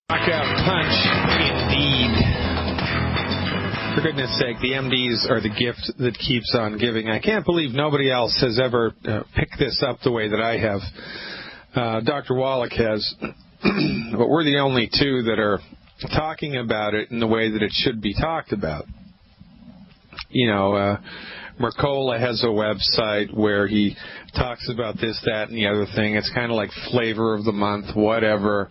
Knockout punch, indeed. For goodness sake, the MDs are the gift that keeps on giving. I can't believe nobody else has ever picked this up the way that I have. Dr. Wallach has, but we're the only two that are talking about it in the way that it should be talked about. You know, Mercola has a website where he talks about this, that, and the other thing. It's kind of like flavor of the month, whatever.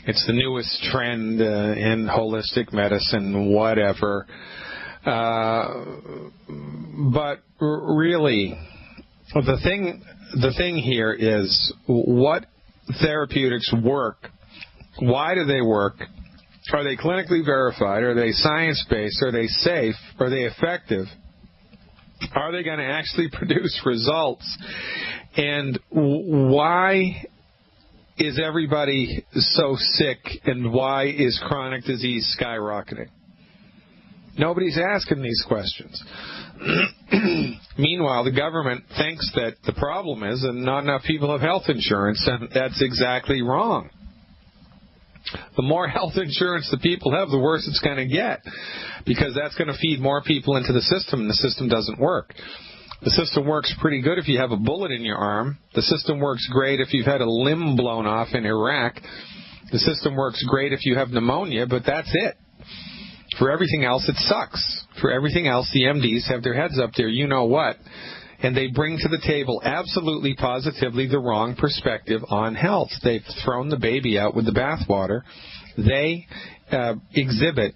It's the newest trend in holistic medicine, whatever. But really, the thing here is what therapeutics work. Why do they work? Are they clinically verified? Are they science-based? Are they safe? Are they effective? Are they going to actually produce results? And why is everybody so sick, and why is chronic disease skyrocketing? Nobody's asking these questions. Meanwhile, the government thinks that the problem is that not enough people have health insurance, and that's exactly wrong. The more health insurance the people have, the worse it's going to get, because that's going to feed more people into the system, and the system doesn't work. The system works pretty good if you have a bullet in your arm. The system works great if you've had a limb blown off in Iraq. The system works great if you have pneumonia, but that's it. For everything else, it sucks. For everything else, the MDs have their heads up there, you know what, and they bring to the table absolutely, positively the wrong perspective on health. They've thrown the baby out with the bathwater. They exhibit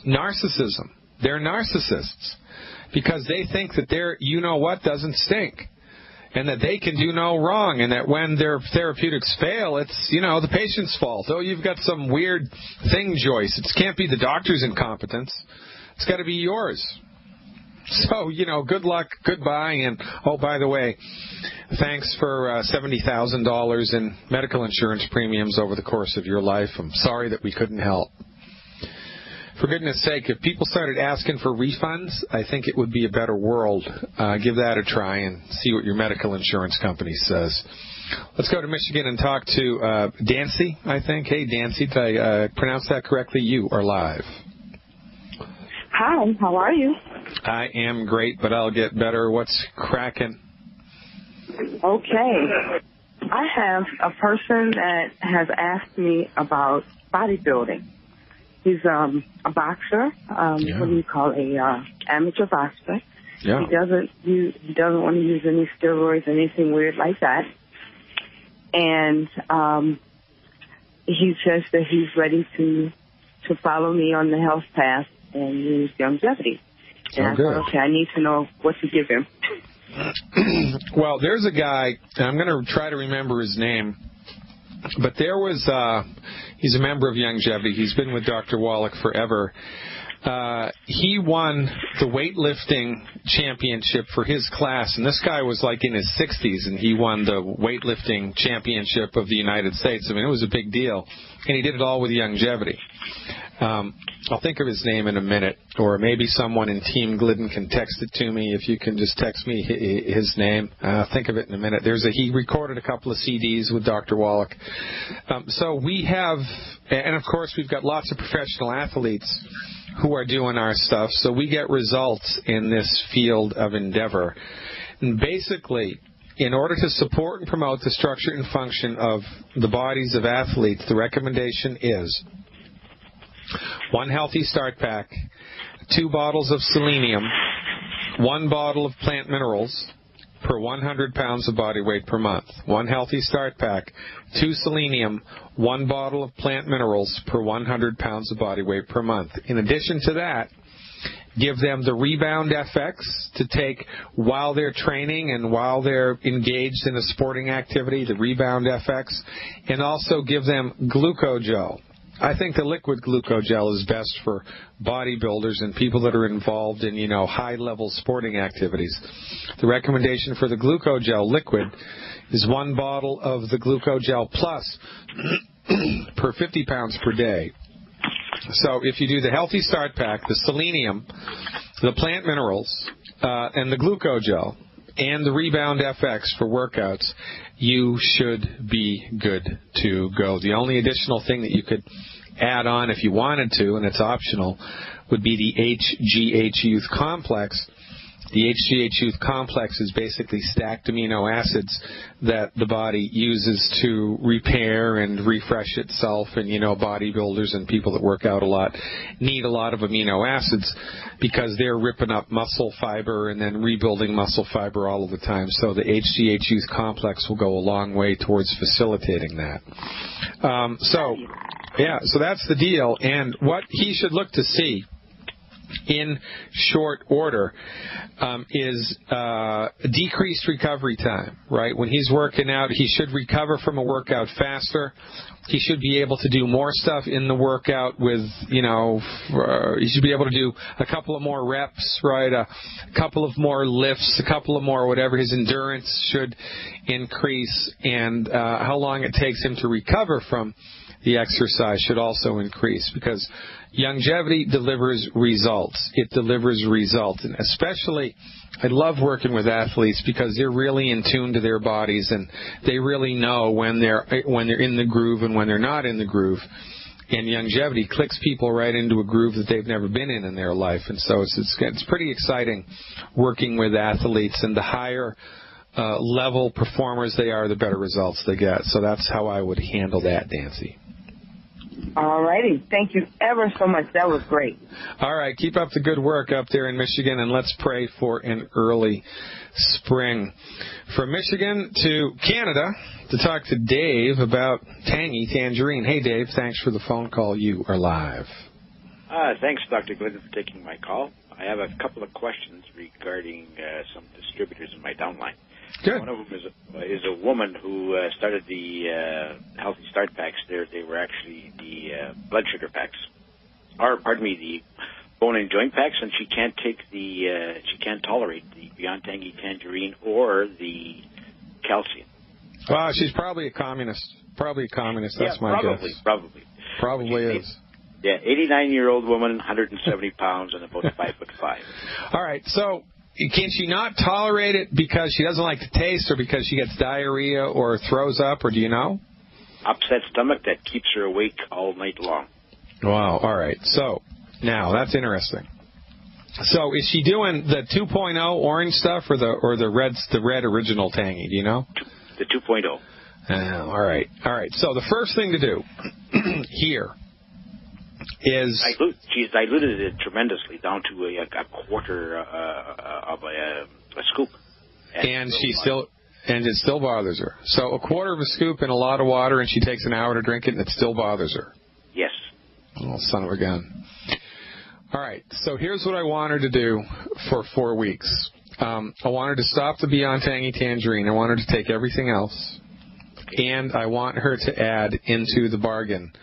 narcissism. They're narcissists, because they think that their you-know-what doesn't stink, and that they can do no wrong, and that when their therapeutics fail, it's, the patient's fault. Oh, you've got some weird thing, Joyce. It can't be the doctor's incompetence. It's got to be yours. So, good luck, goodbye, and, oh, by the way, thanks for $70,000 in medical insurance premiums over the course of your life. I'm sorry that we couldn't help. For goodness sake, if people started asking for refunds, I think it would be a better world. Give that a try and see what your medical insurance company says. Let's go to Michigan and talk to Dancy, I think. Hey, Dancy, did I pronounce that correctly? You are live. Hi, how are you? I am great, but I'll get better. What's cracking? Okay. I have a person that has asked me about bodybuilding. He's a boxer. What do you call amateur boxer? Yeah. He doesn't want to use any steroids or anything weird like that. And he says that he's ready to follow me on the health path and use longevity. And I thought, okay, I need to know what to give him. Well, there's a guy, and I'm going to try to remember his name, but there was, he's a member of Longevity. He's been with Dr. Wallach forever. He won the weightlifting championship for his class, and this guy was like in his 60s, and he won the weightlifting championship of the United States. I mean, it was a big deal, and he did it all with Longevity. I'll think of his name in a minute, or maybe someone in Team Glidden can text it to me. If you can just text me his name, think of it in a minute. He recorded a couple of CDs with Dr. Wallach. So we have, and of course we've got lots of professional athletes who are doing our stuff, so we get results in this field of endeavor. And basically, in order to support and promote the structure and function of the bodies of athletes, the recommendation is 1 healthy start pack, 2 bottles of selenium, 1 bottle of plant minerals per 100 pounds of body weight per month. 1 healthy start pack, 2 selenium, 1 bottle of plant minerals per 100 pounds of body weight per month. In addition to that, give them the Rebound FX to take while they're training and while they're engaged in a sporting activity, the Rebound FX, and also give them Glucogel. I think the liquid Glucogel is best for bodybuilders and people that are involved in, high-level sporting activities. The recommendation for the Glucogel liquid is 1 bottle of the Glucogel Plus per 50 pounds per day. So if you do the Healthy Start Pack, the selenium, the plant minerals, and the Glucogel, and the Rebound FX for workouts, you should be good to go. The only additional thing that you could add on if you wanted to, and it's optional, would be the HGH Youth Complex. The HGH Youth Complex is basically stacked amino acids that the body uses to repair and refresh itself. And, bodybuilders and people that work out a lot need a lot of amino acids because they're ripping up muscle fiber and then rebuilding muscle fiber all of the time. So the HGH Youth Complex will go a long way towards facilitating that. So that's the deal. And what he should look to see in short order is decreased recovery time, right? When he's working out, he should recover from a workout faster. He should be able to do more stuff in the workout with, he should be able to do a couple of more reps, right? A couple of more lifts, a couple of more whatever. His endurance should increase, and how long it takes him to recover from the exercise should also increase, because longevity delivers results. It delivers results. And especially, I love working with athletes because they're really in tune to their bodies, and they really know when they're in the groove and when they're not in the groove. And longevity clicks people right into a groove that they've never been in their life. And so it's pretty exciting working with athletes, and the higher level performers they are, the better results they get. So that's how I would handle that, Nancy. All righty. Thank you ever so much. That was great. All right. Keep up the good work up there in Michigan, and let's pray for an early spring. From Michigan to Canada to talk to Dave about tangy tangerine. Hey, Dave. Thanks for the phone call. You are live. Thanks, Dr. Glidden, for taking my call. I have a couple of questions regarding some distributors in my downline. Good. One of them is a woman who started the Healthy Start packs. They were actually the blood sugar packs, the bone and joint packs, and she can't tolerate the Beyond Tangy Tangerine or the calcium. Wow, she's probably a communist. That's my guess. Probably is. Yeah, 89-year-old woman, 170 pounds, and about 5'5". All right, so can she not tolerate it because she doesn't like the taste, or because she gets diarrhea or throws up, or do you know? Upset stomach that keeps her awake all night long. Wow, all right. So, now, that's interesting. So, is she doing the 2.0 orange stuff or the red original tangy, do you know? The 2.0. All right. So, the first thing to do here is... She's diluted it tremendously down to a quarter of a scoop. And it still bothers her. So a quarter of a scoop in a lot of water, and she takes an hour to drink it, and it still bothers her. Yes. Oh, son of a gun. All right, so here's what I want her to do for 4 weeks. I want her to stop the Beyond Tangy Tangerine. I want her to take everything else. And I want her to add into the bargain.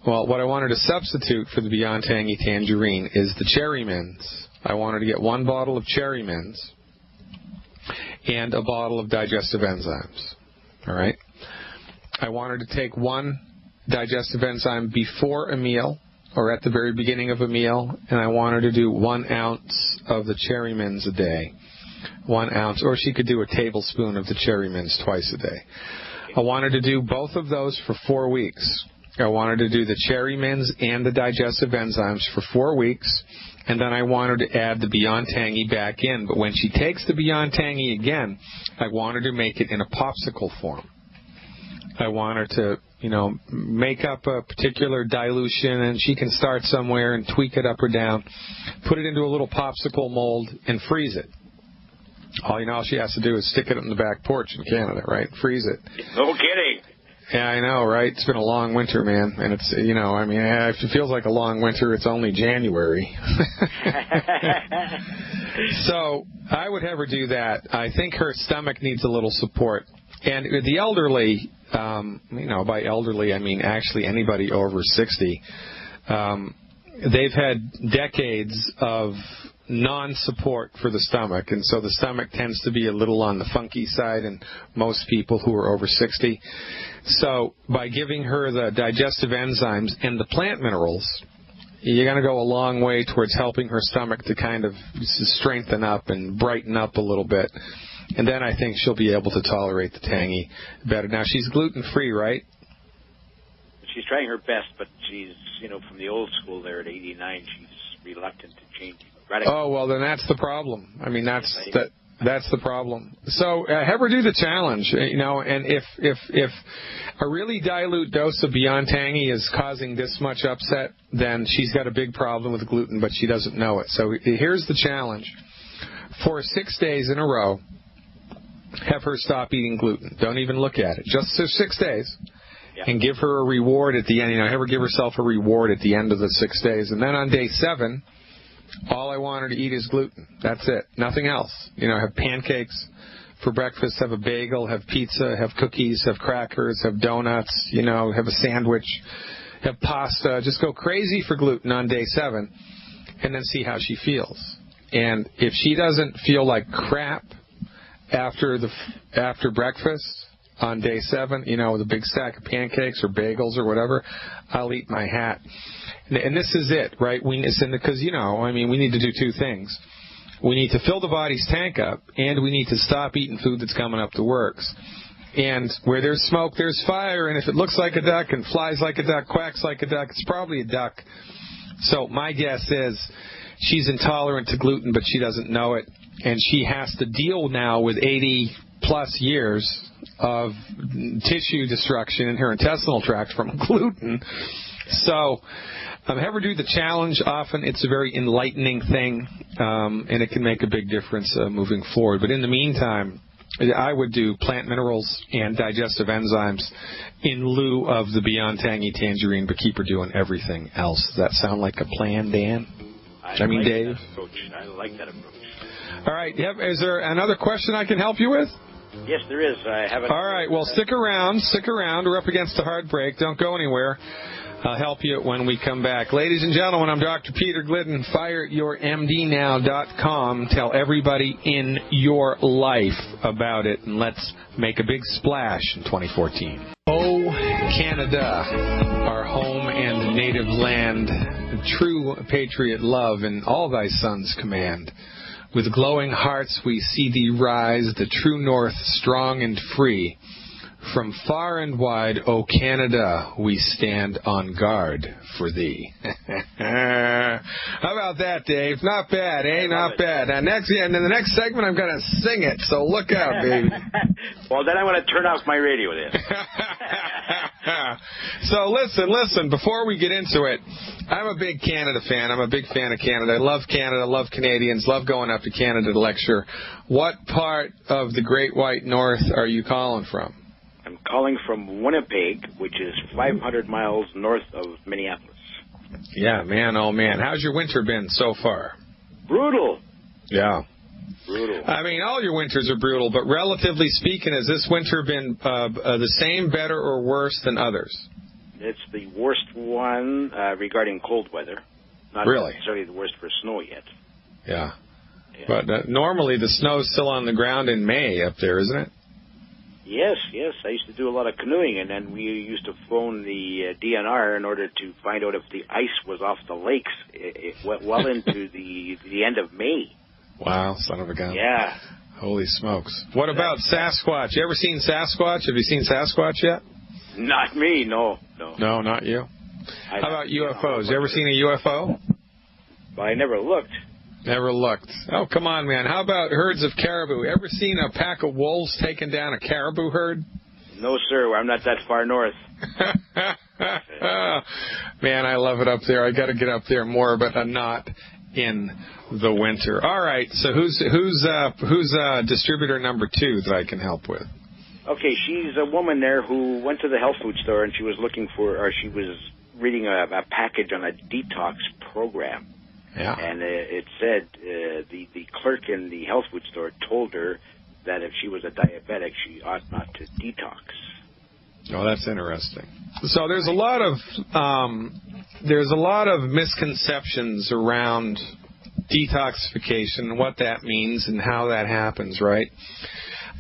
Well, what I want her to substitute for the Beyond Tangy Tangerine is the Cherry Mints. I want her to get 1 bottle of Cherry Mints and a bottle of digestive enzymes. All right? I want her to take 1 digestive enzyme before a meal or at the very beginning of a meal, and I want her to do 1 ounce of the Cherry Mints a day. 1 ounce, or she could do a tablespoon of the Cherry Mints twice a day. I want her to do both of those for 4 weeks. I want her to do the Cherry Mints and the digestive enzymes for 4 weeks, and then I want her to add the Beyond Tangy back in. But when she takes the Beyond Tangy again, I want her to make it in a popsicle form. I want her to, make up a particular dilution, and she can start somewhere and tweak it up or down, put it into a little popsicle mold, and freeze it. All she has to do is stick it on the back porch in Canada, right? Freeze it. No kidding. Yeah, I know, right? It's been a long winter, man. And it's, if it feels like a long winter, it's only January. So I would have her do that. I think her stomach needs a little support. And the elderly, by elderly, I mean actually anybody over 60, they've had decades of non-support for the stomach, and so the stomach tends to be a little on the funky side in most people who are over 60. So by giving her the digestive enzymes and the plant minerals, you're going to go a long way towards helping her stomach to kind of strengthen up and brighten up a little bit. And then I think she'll be able to tolerate the tangy better. Now, she's gluten-free, right? She's trying her best, but she's, from the old school there at 89, she's reluctant to change radically. Oh, well, then that's the problem. I mean, that's the problem. So have her do the challenge, and if a really dilute dose of Beyond Tangy is causing this much upset, then she's got a big problem with gluten, but she doesn't know it. So here's the challenge. For 6 days in a row, have her stop eating gluten. Don't even look at it. Just 6 days. Yeah. And give her a reward at the end. Have her give herself a reward at the end of the 6 days. And then on day 7, all I want her to eat is gluten. That's it. Nothing else. Have pancakes for breakfast, have a bagel, have pizza, have cookies, have crackers, have donuts, have a sandwich, have pasta. Just go crazy for gluten on day 7 and then see how she feels. And if she doesn't feel like crap after breakfast on day 7, with a big stack of pancakes or bagels or whatever, I'll eat my hat. And this is it, right? Because, we need to do 2 things. We need to fill the body's tank up, and we need to stop eating food that's coming up the works. And where there's smoke, there's fire, and if it looks like a duck and flies like a duck, quacks like a duck, it's probably a duck. So my guess is she's intolerant to gluten, but she doesn't know it, and she has to deal now with 80-plus years of tissue destruction in her intestinal tract from gluten. So have her do the challenge. Often it's a very enlightening thing, and it can make a big difference moving forward. But in the meantime, I would do plant minerals and digestive enzymes in lieu of the Beyond Tangy Tangerine, but keep her doing everything else. Does that sound like a plan, Dan? Dave? I like that approach. All right. Is there another question I can help you with? Yes, there is. I haven't. All right. Well, stick around. We're up against a hard break. Don't go anywhere. I'll help you when we come back. Ladies and gentlemen, I'm Dr. Peter Glidden. FireYourMDNow.com. Tell everybody in your life about it, and let's make a big splash in 2014. Oh, Canada, our home and native land, true patriot love in all thy sons command. With glowing hearts we see thee rise, the true north strong and free. From far and wide, O Canada, we stand on guard for thee. How about that, Dave? Not bad, eh? Not bad. Now, in the next segment, I'm going to sing it, so look out, baby. Well, then I'm going to turn off my radio then. So listen, before we get into it, I'm a big Canada fan. I'm a big fan of Canada. I love Canada, love Canadians, love going up to Canada to lecture. What part of the Great White North are you calling from? I'm calling from Winnipeg, which is 500 miles north of Minneapolis. Yeah, man, oh man. How's your winter been so far? Brutal. Yeah. Brutal. I mean, all your winters are brutal, but relatively speaking, has this winter been the same, better, or worse than others? It's the worst one regarding cold weather. Not really? necessarily the worst for snow yet. Yeah. But normally the snow's still on the ground in May up there, isn't it? Yes. I used to do a lot of canoeing, and then we used to phone the DNR in order to find out if the ice was off the lakes. It went well into the end of May. Wow, son of a gun. Yeah. Holy smokes. What about Sasquatch? You ever seen Sasquatch? Have you seen Sasquatch yet? Not me, no. No, not you. How about UFOs? You ever seen a UFO? Well, I never looked. Never looked. Oh, come on, man. How about herds of caribou? Ever seen a pack of wolves taking down a caribou herd? No, sir. I'm not that far north. Man, I love it up there. I got to get up there more, but I'm not in the winter. All right. So who's distributor number 2 that I can help with? Okay, she's a woman there who went to the health food store and she was she was reading a package on a detox program. Yeah. And it said the clerk in the health food store told her that if she was a diabetic, she ought not to detox. Oh, that's interesting. So there's a lot of misconceptions around detoxification and what that means and how that happens, right?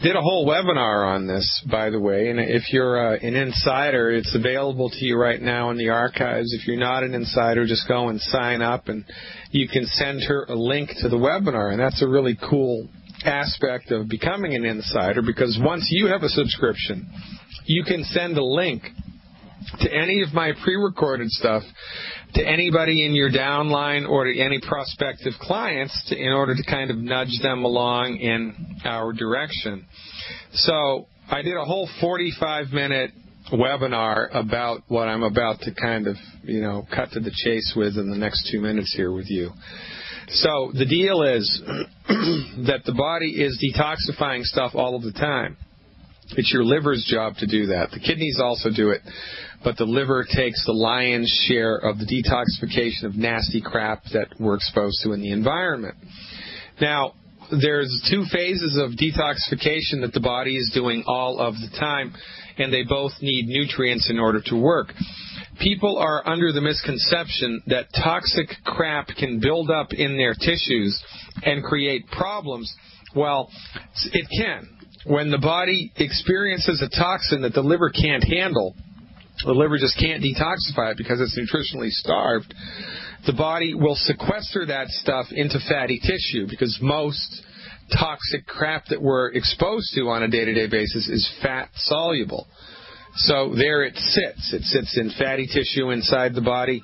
Did a whole webinar on this, by the way, and if you're an insider, it's available to you right now in the archives. If you're not an insider, just go and sign up, and you can send her a link to the webinar, and that's a really cool aspect of becoming an insider, because once you have a subscription, you can send a link to any of my pre-recorded stuff to anybody in your downline or to any prospective clients in order to kind of nudge them along in our direction. So I did a whole 45-minute webinar about what I'm about to kind of, cut to the chase with in the next 2 minutes here with you. So the deal is that the body is detoxifying stuff all of the time. It's your liver's job to do that. The kidneys also do it, but the liver takes the lion's share of the detoxification of nasty crap that we're exposed to in the environment. Now, there's 2 phases of detoxification that the body is doing all of the time, and they both need nutrients in order to work. People are under the misconception that toxic crap can build up in their tissues and create problems. Well, it can. When the body experiences a toxin that the liver can't handle, the liver just can't detoxify it because it's nutritionally starved, the body will sequester that stuff into fatty tissue, because most toxic crap that we're exposed to on a day-to-day basis is fat soluble. So there it sits. It sits in fatty tissue inside the body,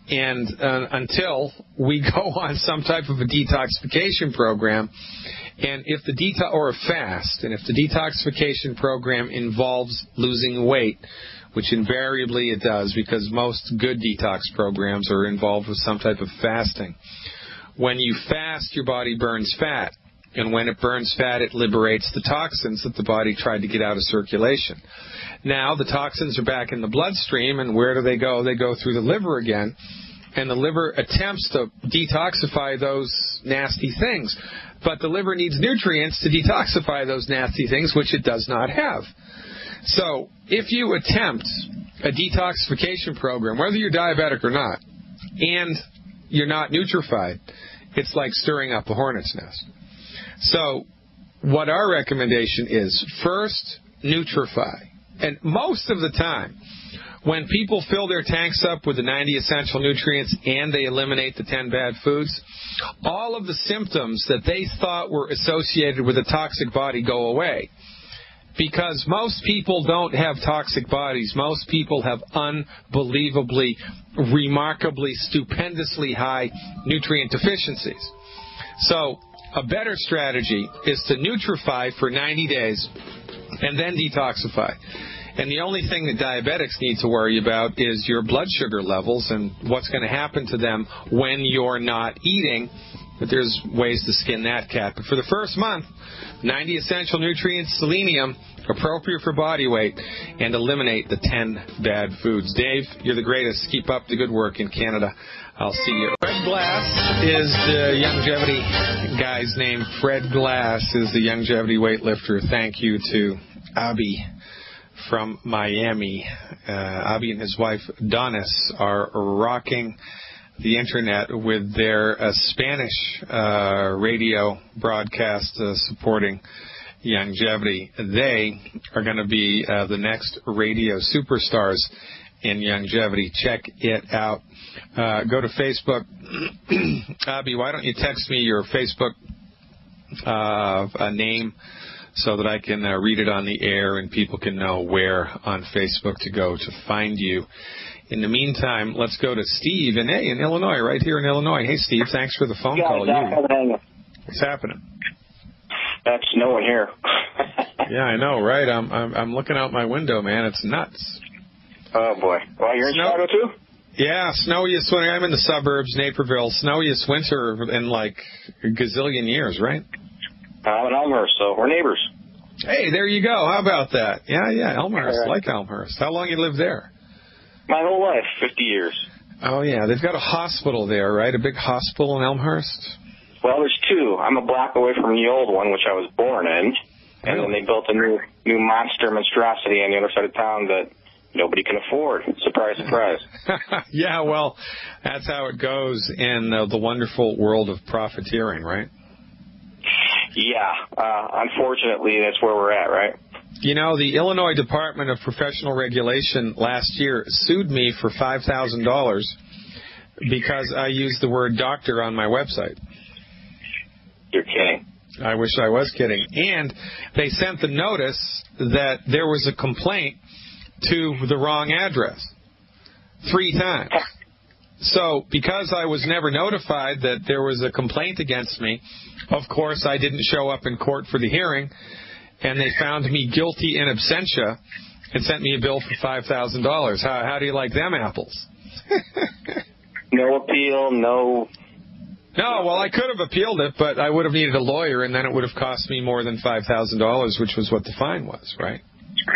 and until we go on some type of a detoxification program, and if the or a fast, and if the detoxification program involves losing weight, which invariably it does, because most good detox programs are involved with some type of fasting. When you fast, your body burns fat. And when it burns fat, it liberates the toxins that the body tried to get out of circulation. Now, the toxins are back in the bloodstream, and where do they go? They go through the liver again, and the liver attempts to detoxify those nasty things. But the liver needs nutrients to detoxify those nasty things, which it does not have. So, if you attempt a detoxification program, whether you're diabetic or not, and you're not nutrified, it's like stirring up a hornet's nest. So, what our recommendation is, first, nutrify. And most of the time, when people fill their tanks up with the 90 essential nutrients and they eliminate the 10 bad foods, all of the symptoms that they thought were associated with a toxic body go away. Because most people don't have toxic bodies. Most people have unbelievably, remarkably, stupendously high nutrient deficiencies. So, a better strategy is to nutrify for 90 days and then detoxify. And the only thing that diabetics need to worry about is your blood sugar levels and what's going to happen to them when you're not eating. But there's ways to skin that cat. But for the first month, 90 essential nutrients, selenium, appropriate for body weight, and eliminate the 10 bad foods. Dave, you're the greatest. Keep up the good work in Canada. I'll see you. Fred Glass is the longevity guy's name. Fred Glass is the longevity weightlifter. Thank you to Abi from Miami. Abi and his wife, Donis, are rocking the Internet with their Spanish radio broadcast supporting longevity. They are going to be the next radio superstars in longevity. Check it out. Go to Facebook. Abby, why don't you text me your Facebook name so that I can read it on the air and people can know where on Facebook to go to find you. In the meantime, let's go to Steve in Illinois, right here in Illinois. Hey, Steve, thanks for the phone call. What's happening? That's snowing here. Yeah, I know, right? I'm looking out my window, man. It's nuts. Oh boy. Well, you're in Chicago too? Yeah, snowiest winter. I'm in the suburbs, Naperville. Snowiest winter in like a gazillion years, right? I'm in Elmhurst, so we're neighbors. Hey, there you go. How about that? Yeah, Elmhurst. I like Elmhurst. How long you lived there? My whole life, 50 years. Oh, yeah. They've got a hospital there, right? A big hospital in Elmhurst? Well, there's 2. I'm a block away from the old one, which I was born in. And then they built a new monster monstrosity on the other side of town that nobody can afford. Surprise, surprise. Yeah, well, that's how it goes in the wonderful world of profiteering, right? Yeah. Unfortunately, that's where we're at, right? You know, the Illinois Department of Professional Regulation last year sued me for $5,000 because I used the word doctor on my website. You're kidding. I wish I was kidding. And they sent the notice that there was a complaint to the wrong address 3 times. So because I was never notified that there was a complaint against me, of course I didn't show up in court for the hearing, and they found me guilty in absentia and sent me a bill for $5,000. How do you like them apples? No appeal, no... No, well, I could have appealed it, but I would have needed a lawyer, and then it would have cost me more than $5,000, which was what the fine was, right?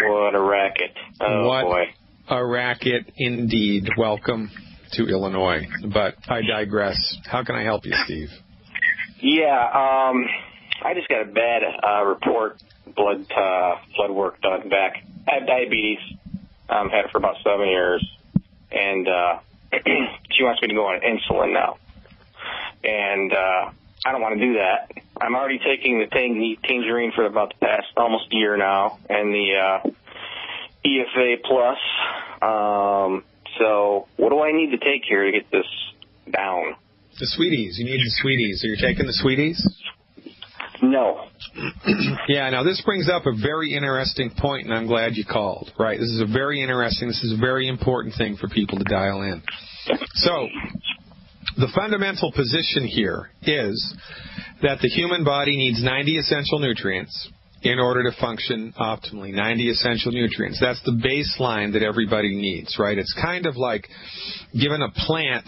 What a racket. Oh, what boy. A racket indeed. Welcome to Illinois. But I digress. How can I help you, Steve? Yeah, I just got a bad report, blood work done back. I have diabetes. Had it for about 7 years. And she wants me to go on insulin now. And I don't want to do that. I'm already taking the tangerine for about the past almost year now, and the EFA Plus. So what do I need to take here to get this down? The sweeties. You need the sweeties. Are you taking the sweeties? No. Yeah, now this brings up a very interesting point, and I'm glad you called. Right, this is a very important thing for people to dial in. So, the fundamental position here is that the human body needs 90 essential nutrients in order to function optimally. 90 essential nutrients. That's the baseline that everybody needs, right? It's kind of like giving a plant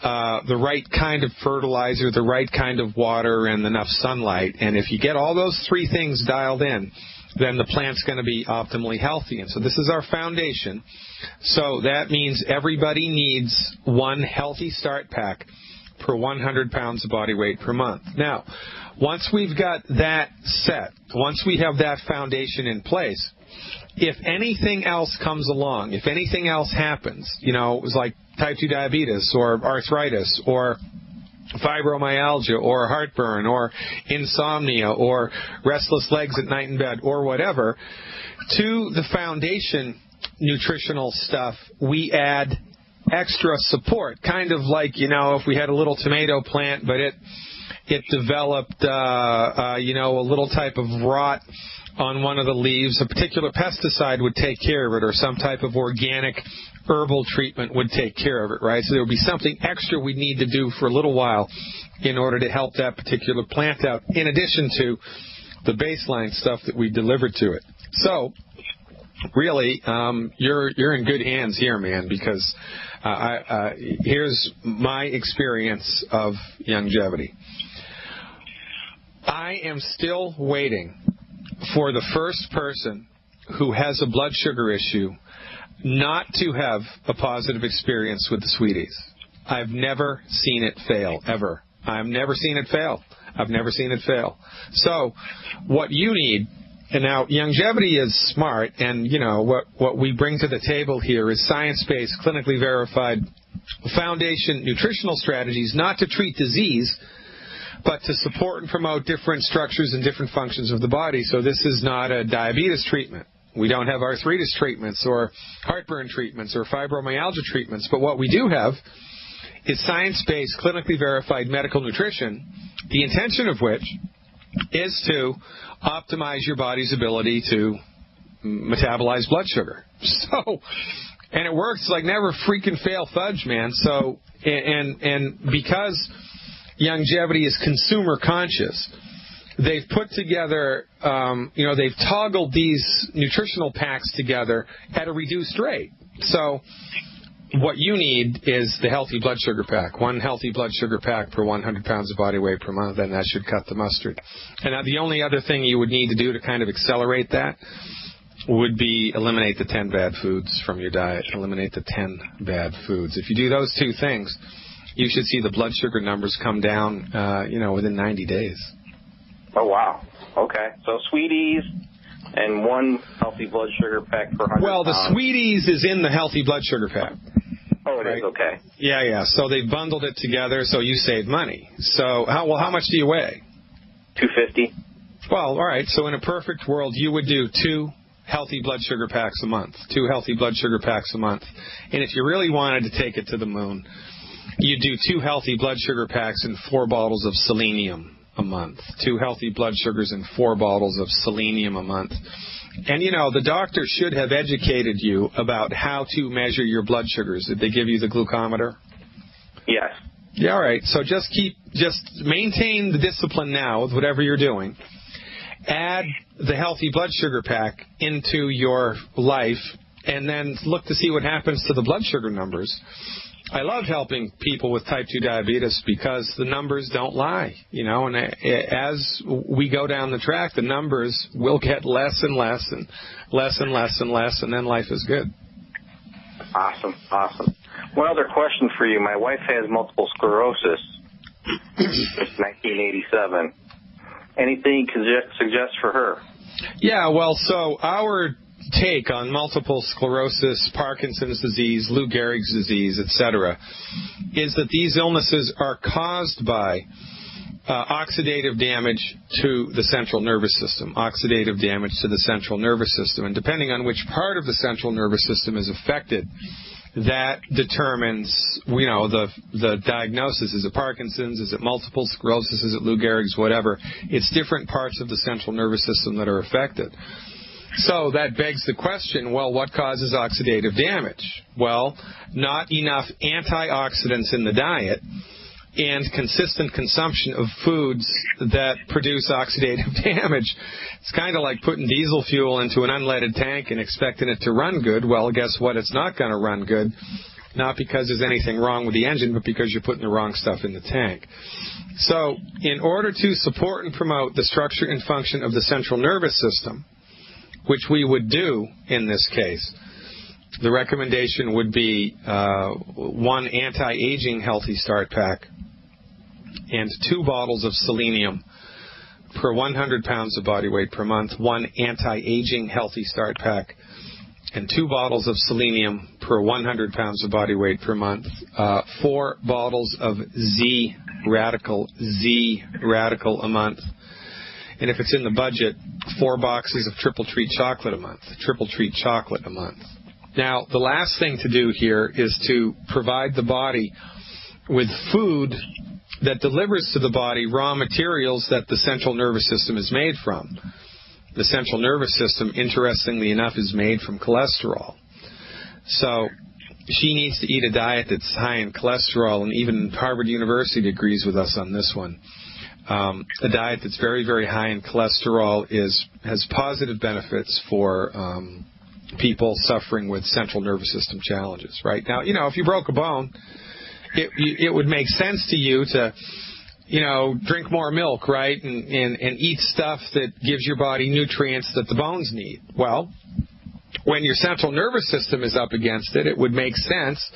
the right kind of fertilizer, the right kind of water, and enough sunlight. And if you get all those 3 things dialed in, then the plant's going to be optimally healthy. And so this is our foundation. So that means everybody needs 1 healthy start pack per 100 pounds of body weight per month. Now, once we've got that set, once we have that foundation in place, if anything else comes along, if anything else happens, it was like type 2 diabetes or arthritis or fibromyalgia or heartburn or insomnia or restless legs at night in bed or whatever, to the foundation nutritional stuff, we add extra support, kind of like, if we had a little tomato plant, but it developed, a little type of rot on one of the leaves, a particular pesticide would take care of it, or some type of organic herbal treatment would take care of it, right? So there would be something extra we'd need to do for a little while in order to help that particular plant out, in addition to the baseline stuff that we delivered to it. So, really, you're in good hands here, man, because here's my experience of longevity. I am still waiting for the first person who has a blood sugar issue not to have a positive experience with the sweeties. I've never seen it fail, ever. I've never seen it fail. I've never seen it fail. So what you need, and now longevity is smart, and, what we bring to the table here is science-based, clinically verified foundation nutritional strategies, not to treat disease, but to support and promote different structures and different functions of the body. So this is not a diabetes treatment. We don't have arthritis treatments or heartburn treatments or fibromyalgia treatments. But what we do have is science-based, clinically verified medical nutrition, the intention of which is to optimize your body's ability to metabolize blood sugar. And it works like never freaking fail fudge, man. So, and because longevity is consumer conscious, they've put together, they've toggled these nutritional packs together at a reduced rate. So what you need is the healthy blood sugar pack, 1 healthy blood sugar pack per 100 pounds of body weight per month, and that should cut the mustard. And now the only other thing you would need to do to kind of accelerate that would be eliminate the 10 bad foods from your diet. Eliminate the 10 bad foods. If you do those 2 things, you should see the blood sugar numbers come down, within 90 days. Oh, wow. Okay. So sweeties and 1 healthy blood sugar pack per 100 Well, the pounds. sweeties is in the healthy blood sugar pack. Oh, it is? Okay. Yeah. So they bundled it together so you save money. So, how much do you weigh? 250. Well, all right. So in a perfect world, you would do 2 healthy blood sugar packs a month. 2 healthy blood sugar packs a month. And if you really wanted to take it to the moon, you do 2 healthy blood sugar packs and 4 bottles of selenium. a month, 2 healthy blood sugars, and 4 bottles of selenium a month. And, the doctor should have educated you about how to measure your blood sugars. Did they give you the glucometer? Yes. Yeah, all right. So just maintain the discipline now with whatever you're doing. Add the healthy blood sugar pack into your life, and then look to see what happens to the blood sugar numbers. I love helping people with type 2 diabetes because the numbers don't lie, and as we go down the track, the numbers will get less and less and less and less and less, and then life is good. Awesome. One other question for you. My wife has multiple sclerosis since 1987. Anything you can suggest for her? Yeah, well, so our take on multiple sclerosis, Parkinson's disease, Lou Gehrig's disease, etc., is that these illnesses are caused by oxidative damage to the central nervous system, and depending on which part of the central nervous system is affected, that determines, the diagnosis. Is it Parkinson's? Is it multiple sclerosis? Is it Lou Gehrig's? Whatever. It's different parts of the central nervous system that are affected. So that begs the question, well, what causes oxidative damage? Well, not enough antioxidants in the diet and consistent consumption of foods that produce oxidative damage. It's kind of like putting diesel fuel into an unleaded tank and expecting it to run good. Well, guess what? It's not going to run good, not because there's anything wrong with the engine, but because you're putting the wrong stuff in the tank. So in order to support and promote the structure and function of the central nervous system, which we would do in this case, the recommendation would be 1 anti-aging healthy start pack and 2 bottles of selenium per 100 pounds of body weight per month, 1 anti-aging healthy start pack and 2 bottles of selenium per 100 pounds of body weight per month, 4 bottles of Z radical a month, and if it's in the budget, 4 boxes of Triple Treat chocolate a month. Now, the last thing to do here is to provide the body with food that delivers to the body raw materials that the central nervous system is made from. The central nervous system, interestingly enough, is made from cholesterol. So she needs to eat a diet that's high in cholesterol, and even Harvard University agrees with us on this one. A diet that's very, very high in cholesterol has positive benefits for people suffering with central nervous system challenges. Right now, if you broke a bone, it would make sense to you to, drink more milk, right, and eat stuff that gives your body nutrients that the bones need. Well, when your central nervous system is up against it, it would make sense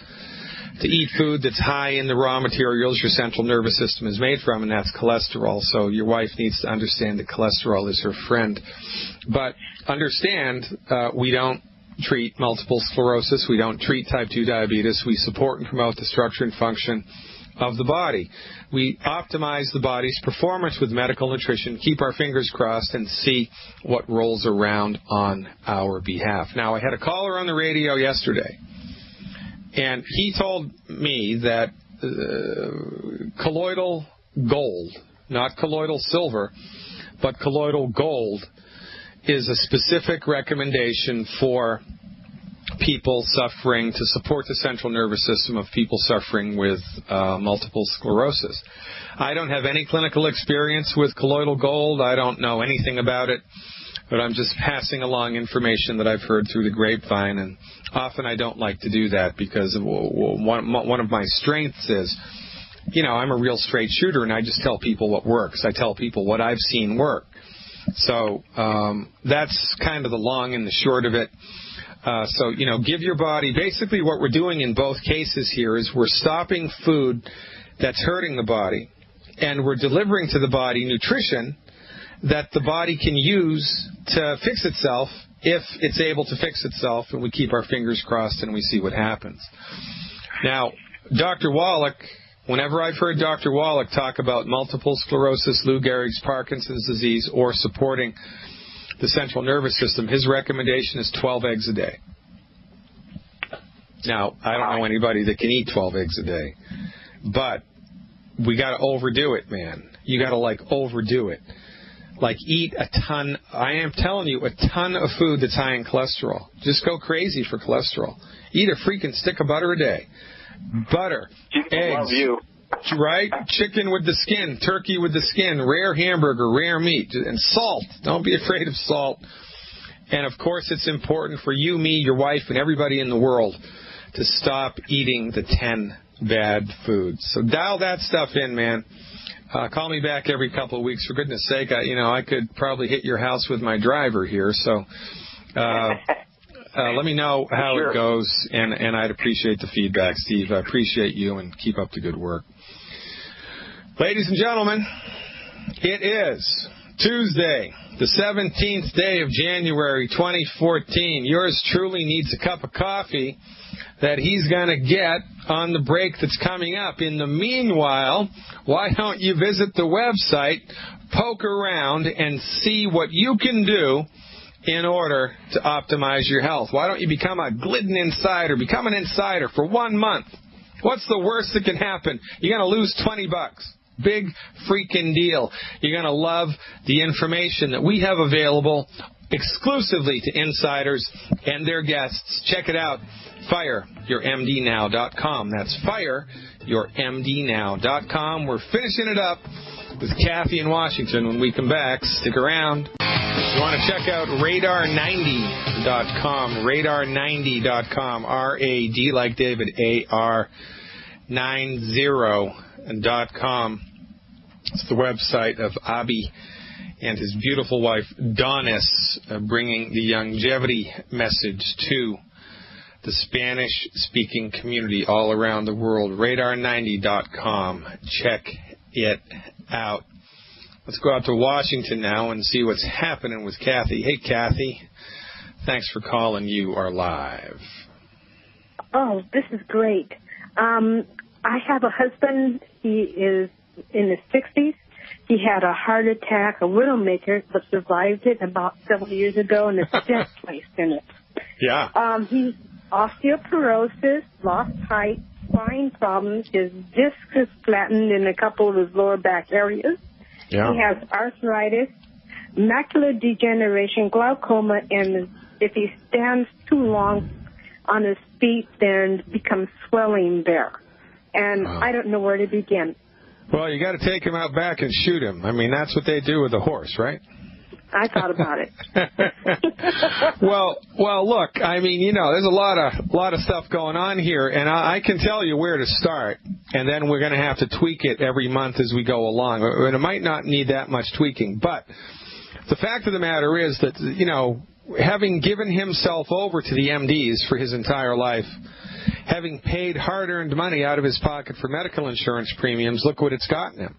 to eat food that's high in the raw materials your central nervous system is made from, and that's cholesterol. So your wife needs to understand that cholesterol is her friend. But understand, we don't treat multiple sclerosis. We don't treat type 2 diabetes. We support and promote the structure and function of the body. We optimize the body's performance with medical nutrition, keep our fingers crossed, and see what rolls around on our behalf. Now, I had a caller on the radio yesterday, and he told me that colloidal gold, not colloidal silver, but colloidal gold, is a specific recommendation for people suffering, to support the central nervous system of people suffering with multiple sclerosis. I don't have any clinical experience with colloidal gold. I don't know anything about it, but I'm just passing along information that I've heard through the grapevine, and often I don't like to do that because one of my strengths is, I'm a real straight shooter, and I just tell people what works. I tell people what I've seen work. So that's kind of the long and the short of it. So, give your body, basically what we're doing in both cases here is we're stopping food that's hurting the body, and we're delivering to the body nutrition that the body can use to fix itself if it's able to fix itself, and we keep our fingers crossed and we see what happens. Now, Dr. Wallach, whenever I've heard Dr. Wallach talk about multiple sclerosis, Lou Gehrig's, Parkinson's disease, or supporting the central nervous system, his recommendation is 12 eggs a day. Now, I don't know anybody that can eat 12 eggs a day, but we got to overdo it, man. You got to, like, overdo it. Like, eat a ton, I am telling you, a ton of food that's high in cholesterol. Just go crazy for cholesterol. Eat a freaking stick of butter a day. Butter, eggs, love you. right? Chicken with the skin, turkey with the skin, rare hamburger, rare meat, and salt. Don't be afraid of salt. And, of course, it's important for you, me, your wife, and everybody in the world to stop eating the 10 bad foods. So dial that stuff in, man. Call me back every couple of weeks. For goodness sake, I could probably hit your house with my driver here. So let me know how it goes, and I'd appreciate the feedback, Steve. I appreciate you, and keep up the good work. Ladies and gentlemen, it is Tuesday, the 17th day of January 2014. Yours truly needs a cup of coffee that he's going to get on the break that's coming up. In the meanwhile, why don't you visit the website, poke around, and see what you can do in order to optimize your health? Why don't you become a Glidden insider? Become an insider for 1 month. What's the worst that can happen? You're going to lose $20. Big freaking deal. You're going to love the information that we have available exclusively to insiders and their guests. Check it out. FireYourMDNow.com. That's FireYourMDNow.com. We're finishing it up with Kathy in Washington when we come back. Stick around. If you want to check out Radar90.com, Radar90.com, R-A-D like David, A-R-90.com. It's the website of Abi and his beautiful wife, Donis, bringing the longevity message to the Spanish-speaking community all around the world. Radar90.com. Check it out. Let's go out to Washington now and see what's happening with Kathy. Hey, Kathy. Thanks for calling. You are live. Oh, this is great. I have a husband. He is in his 60s. He had a heart attack, a widowmaker, but survived it about several years ago, and is dead placed in it. Yeah. He's osteoporosis, lost height, spine problems. His disc is flattened in a couple of his lower back areas. Yeah. He has arthritis, macular degeneration, glaucoma, and if he stands too long on his feet, then becomes swelling there. And I don't know where to begin. Well, you got to take him out back and shoot him. I mean, that's what they do with a horse, right? I thought about it. Well, look, I mean, there's a lot of stuff going on here, and I can tell you where to start, and then we're going to have to tweak it every month as we go along. And it might not need that much tweaking, but the fact of the matter is that, having given himself over to the MDs for his entire life, having paid hard-earned money out of his pocket for medical insurance premiums, look what it's gotten him.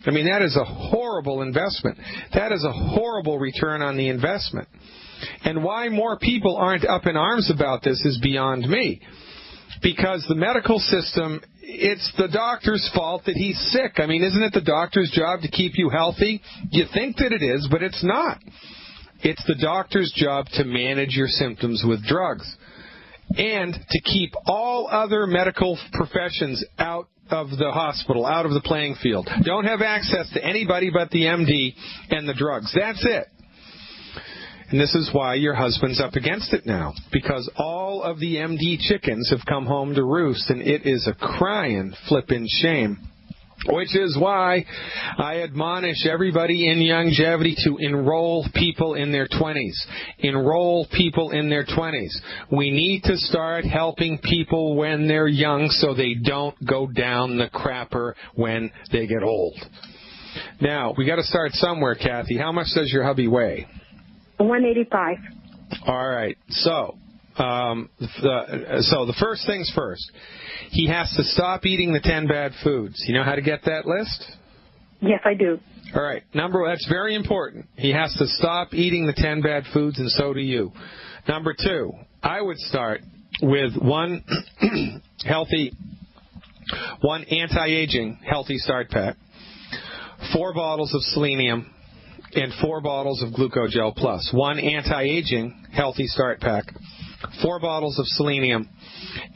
I mean, that is a horrible investment. That is a horrible return on the investment. And why more people aren't up in arms about this is beyond me. Because the medical system, it's the doctor's fault that he's sick. I mean, isn't it the doctor's job to keep you healthy? You think that it is, but it's not. It's the doctor's job to manage your symptoms with drugs and to keep all other medical professions out of the hospital, out of the playing field. Don't have access to anybody but the MD and the drugs. That's it. And this is why your husband's up against it now, because all of the MD chickens have come home to roost, and it is a crying flippin' shame. Which is why I admonish everybody in longevity to enroll people in their 20s. Enroll people in their 20s. We need to start helping people when they're young so they don't go down the crapper when they get old. Now, we got to start somewhere, Kathy. How much does your hubby weigh? 185. All right. So the first things first. He has to stop eating the 10 bad foods. You know how to get that list? Yes, I do. All right. That's very important. He has to stop eating the 10 bad foods, and so do you. Number 2, I would start with one anti-aging healthy start pack, 4 bottles of selenium, and 4 bottles of Glucogel Plus. One anti-aging healthy start pack, 4 bottles of selenium,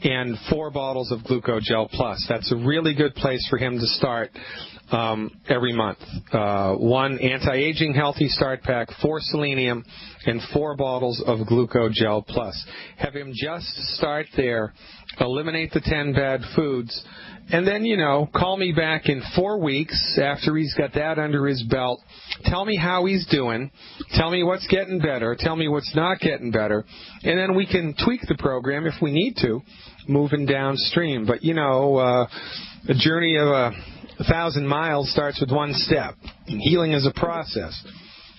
and 4 bottles of Glucogel Plus. That's a really good place for him to start every month. 1 anti-aging healthy start pack, 4 selenium, and 4 bottles of Glucogel Plus. Have him just start there, eliminate the 10 bad foods, and then, call me back in 4 weeks after he's got that under his belt. Tell me how he's doing. Tell me what's getting better. Tell me what's not getting better. And then we can tweak the program if we need to, moving downstream. But, a journey of 1,000 miles starts with 1 step. Healing is a process.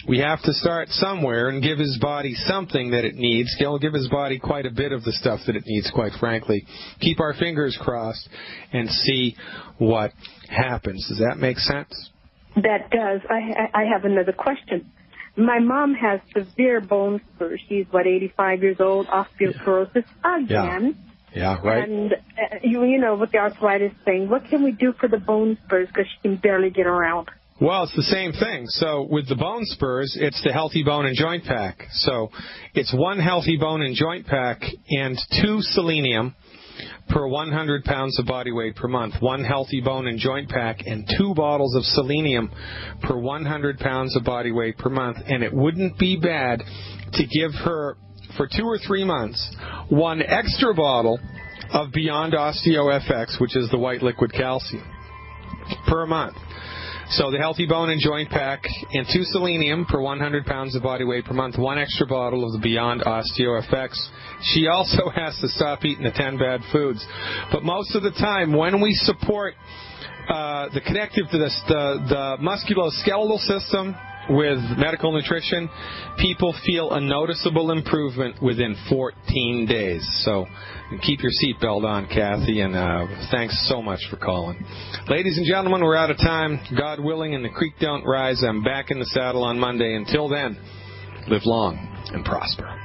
We have to start somewhere and give his body something that it needs. He'll give his body quite a bit of the stuff that it needs, quite frankly. Keep our fingers crossed and see what happens. Does that make sense? That does. I have another question. My mom has severe bone spurs. She's, 85 years old, osteoporosis again. Yeah, right. And, with the arthritis thing, what can we do for the bone spurs because she can barely get around? Well, it's the same thing. So with the bone spurs, it's the Healthy Bone and Joint Pack. So it's 1 Healthy Bone and Joint Pack and 2 selenium per 100 pounds of body weight per month. 1 Healthy Bone and Joint Pack and 2 bottles of selenium per 100 pounds of body weight per month. And it wouldn't be bad to give her, for 2 or 3 months, 1 extra bottle of Beyond Osteo FX, which is the white liquid calcium, per month. So the Healthy Bone and Joint Pack and 2 selenium per 100 pounds of body weight per month, 1 extra bottle of the Beyond Osteo FX. She also has to stop eating the 10 bad foods. But most of the time, when we support the connective to the musculoskeletal system with medical nutrition, people feel a noticeable improvement within 14 days. So keep your seatbelt on, Kathy, and thanks so much for calling. Ladies and gentlemen, we're out of time. God willing, and the creek don't rise. I'm back in the saddle on Monday. Until then, live long and prosper.